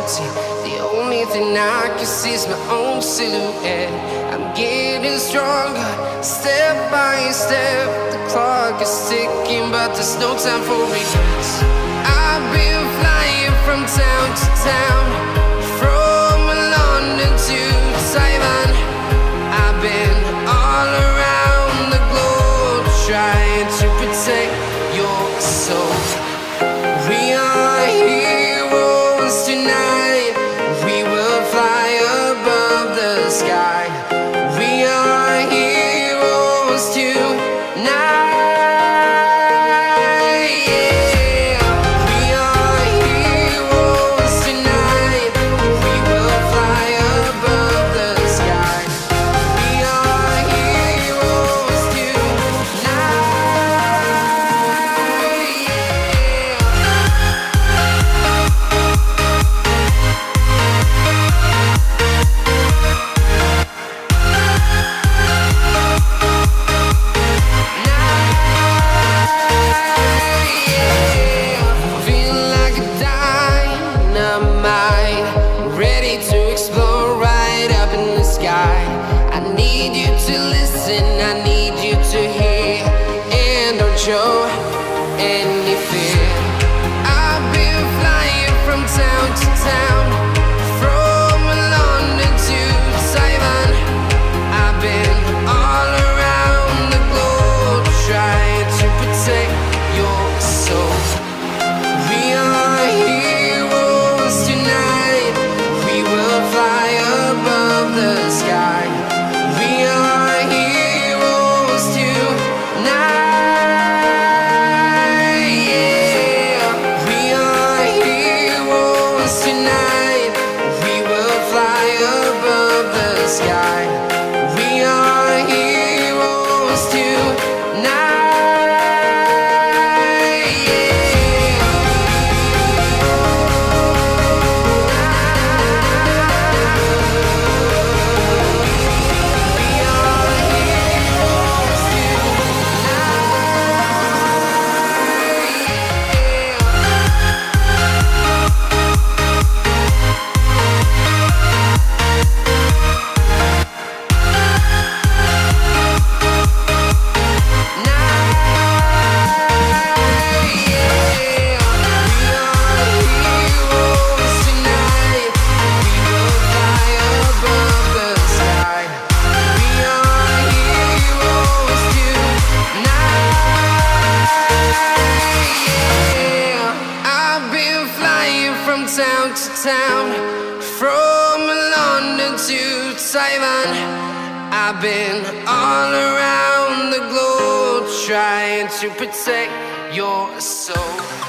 empty. The only thing I can see is my own silhouette. I'm getting stronger, step by step. The clock is ticking, but there's no time for regrets. I've been flying from town to town, from London to Taiwan. I've been all around the globe, trying to protect your soul. We are heroes tonight. We will fly above the sky. We are heroes tonight. Show any fear. I've been flying from town to town, from London to Taiwan. I've been all around the globe, trying to protect your soul. We are heroes tonight. We will fly above the sky. We are heroes tonight. Town to town, from London to Taiwan. I've been all around the globe, trying to protect your soul.